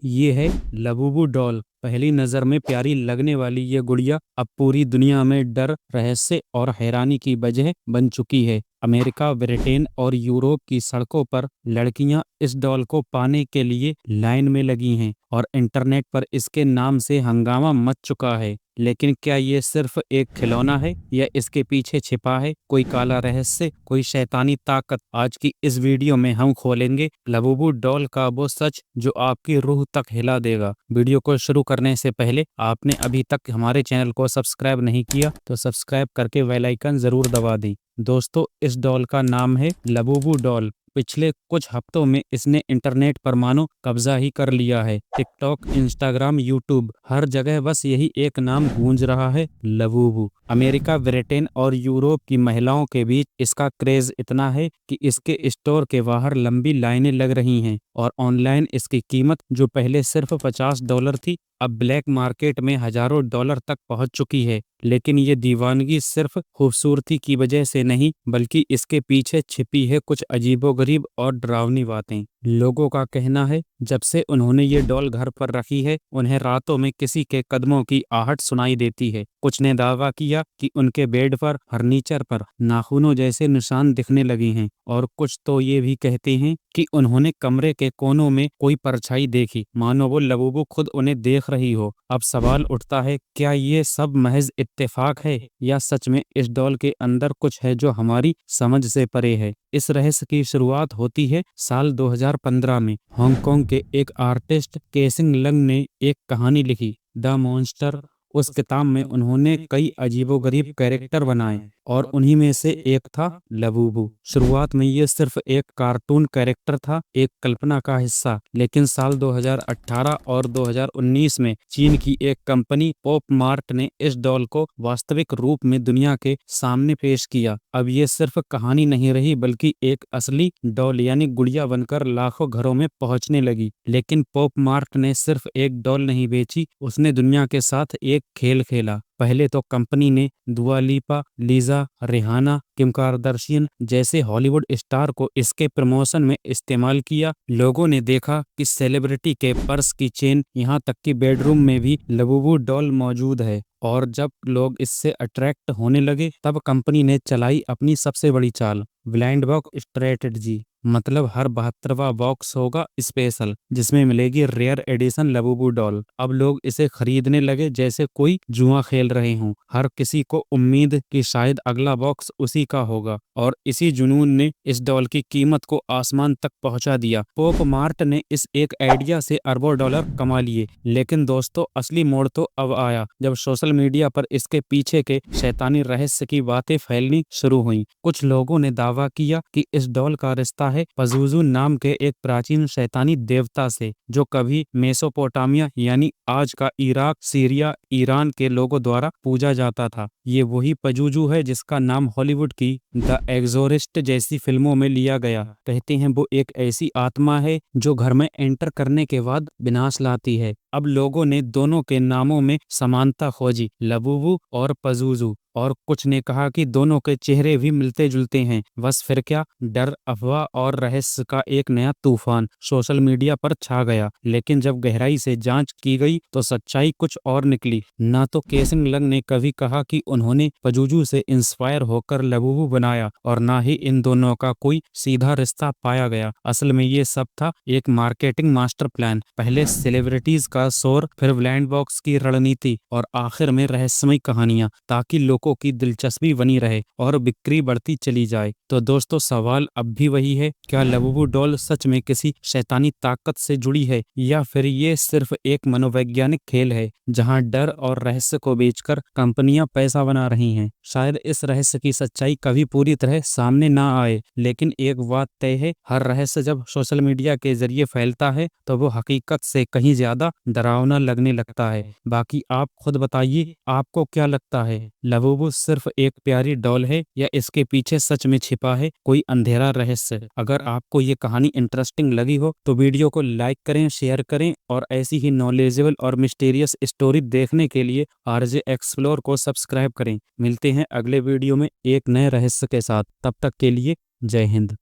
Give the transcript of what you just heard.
ये है Labubu doll. पहली नज़र में प्यारी लगने वाली ये गुड़िया अब पूरी दुनिया में डर, रहस्य और हैरानी की वजह बन चुकी है। अमेरिका, ब्रिटेन और यूरोप की सड़कों पर लड़कियां इस डॉल को पाने के लिए लाइन में लगी हैं और इंटरनेट पर इसके नाम से हंगामा मच चुका है। लेकिन क्या ये सिर्फ एक खिलौना है या इसके पीछे छिपा है कोई काला रहस्य, कोई शैतानी ताकत? आज की इस वीडियो में हम खोलेंगे लबूबू डॉल का वो सच जो आपकी रूह तक हिला देगा। वीडियो को शुरू करने से पहले आपने अभी तक हमारे चैनल को सब्सक्राइब नहीं किया तो सब्सक्राइब करके बेल आइकन जरूर दबा दें। दोस्तों, इस डॉल का नाम है लबूबू डॉल। पिछले कुछ हफ्तों में इसने इंटरनेट पर मानो कब्जा ही कर लिया है। टिकटॉक, इंस्टाग्राम, यूट्यूब, हर जगह बस यही एक नाम गूंज रहा है, लबूबू। अमेरिका, ब्रिटेन और यूरोप की महिलाओं के बीच इसका क्रेज इतना है कि इसके स्टोर के बाहर लंबी लाइनें लग रही हैं और ऑनलाइन इसकी कीमत जो पहले सिर्फ $50 थी, अब ब्लैक मार्केट में हजारों डॉलर तक पहुंच चुकी है। लेकिन ये दीवानगी सिर्फ खूबसूरती की वजह से नहीं, बल्कि इसके पीछे छिपी है कुछ अजीबोगरीब और डरावनी बातें। लोगों का कहना है जब से उन्होंने ये डॉल घर पर रखी है, उन्हें रातों में किसी के कदमों की आहट सुनाई देती है। कुछ ने दावा किया कि उनके बेड पर, फर्नीचर पर नाखूनों जैसे निशान दिखने लगे हैं और कुछ तो ये भी कहते हैं कि उन्होंने कमरे के कोनों में कोई परछाई देखी, मानो वो लबूबू खुद उन्हें देख रही हो। अब सवाल उठता है, क्या ये सब महज इत्तेफाक है या सच में इस डॉल के अंदर कुछ है जो हमारी समझ से परे है? इस रहस्य की शुरुआत होती है साल 2015 में। हांगकांग के एक आर्टिस्ट केसिंग लंग ने एक कहानी लिखी, द मॉन्स्टर। उस किताब में उन्होंने कई अजीबोगरीब कैरेक्टर बनाए और उन्हीं में से एक था लबूबू। शुरुआत में ये सिर्फ एक कार्टून कैरेक्टर था, एक कल्पना का हिस्सा। लेकिन साल 2018 और 2019 में चीन की एक कंपनी पॉप मार्ट ने इस डॉल को वास्तविक रूप में दुनिया के सामने पेश किया। अब ये सिर्फ कहानी नहीं रही, बल्कि एक असली डॉल यानी गुड़िया बनकर लाखों घरों में पहुंचने लगी। लेकिन पॉप मार्ट ने सिर्फ एक डॉल नहीं बेची, उसने दुनिया के साथ एक खेल खेला। पहले तो कंपनी ने दुआ लिपा, लीजा, रिहाना, किम कार्दाशियन जैसे हॉलीवुड स्टार को इसके प्रमोशन में इस्तेमाल किया। लोगों ने देखा कि सेलिब्रिटी के पर्स की चेन, यहाँ तक कि बेडरूम में भी लबूबू डॉल मौजूद है। और जब लोग इससे अट्रैक्ट होने लगे, तब कंपनी ने चलाई अपनी सबसे बड़ी चाल, ब्लाइंड बॉक्स स्ट्रेटजी। मतलब हर 72वां बॉक्स होगा स्पेशल, जिसमें मिलेगी रेयर एडिशन लबूबू डॉल। अब लोग इसे खरीदने लगे जैसे कोई जुआ खेल रहे हों। हर किसी को उम्मीद कि शायद अगला बॉक्स उसी का होगा और इसी जुनून ने इस डॉल की कीमत को आसमान तक पहुंचा दिया। पॉप मार्ट ने इस एक आइडिया से अरबों डॉलर कमा लिए। लेकिन दोस्तों, असली मोड़ तो अब आया जब सोशल मीडिया पर इसके पीछे के शैतानी रहस्य की बातें फैलनी शुरू हुई। कुछ लोगों ने दावा किया कि इस डॉल का रिश्ता है पजूजू नाम के एक प्राचीन शैतानी देवता से, जो कभी मेसोपोटामिया यानी आज का इराक, सीरिया, ईरान के लोगों द्वारा पूजा जाता था। ये वही पजूजू है जिसका नाम हॉलीवुड की द एग्जोरिस्ट जैसी फिल्मों में लिया गया। कहते हैं वो एक ऐसी आत्मा है जो घर में एंटर करने के बाद विनाश लाती है। अब लोगों ने दोनों के नामों में समानता खोजी, लबूबू और पजूजू, और कुछ ने कहा कि दोनों के चेहरे भी मिलते जुलते हैं। बस फिर क्या, डर, अफवाह और रहस्य का एक नया तूफान सोशल मीडिया पर छा गया। लेकिन जब गहराई से जांच की गई तो सच्चाई कुछ और निकली। ना तो केसिंग लंग ने कभी कहा कि उन्होंने पजूजू से इंस्पायर होकर लबूबू बनाया और ना ही इन दोनों का कोई सीधा रिश्ता पाया गया। असल में ये सब था एक मार्केटिंग मास्टर प्लान। पहले सेलिब्रिटीज का शोर, फिर ब्लाइंड बॉक्स की रणनीति और आखिर में रहस्यमय कहानियां, ताकि लोगों की दिलचस्पी बनी रहे और बिक्री बढ़ती चली जाए। तो दोस्तों, सवाल अब भी वही है, क्या लबूबू डॉल सच में किसी शैतानी ताकत से जुड़ी है या फिर ये सिर्फ एक मनोवैज्ञानिक खेल है जहां डर और रहस्य को बेचकर कंपनियां पैसा बना रही हैं? शायद इस रहस्य की सच्चाई कभी पूरी तरह सामने ना आए, लेकिन एक बात तय है, हर रहस्य जब सोशल मीडिया के जरिए फैलता है तो वो हकीकत से कहीं ज्यादा डरावना लगने लगता है। बाकी आप खुद बताइए, आपको क्या लगता है, लबूबू सिर्फ एक प्यारी डॉल है या इसके पीछे सच में छिपा है कोई अंधेरा रहस्य? अगर आपको ये कहानी इंटरेस्टिंग लगी हो तो वीडियो को लाइक करें, शेयर करें और ऐसी ही नॉलेजेबल और मिस्टीरियस स्टोरी देखने के लिए आरजे एक्सप्लोर को सब्सक्राइब करें। मिलते हैं अगले वीडियो में एक नए रहस्य के साथ। तब तक के लिए जय हिंद।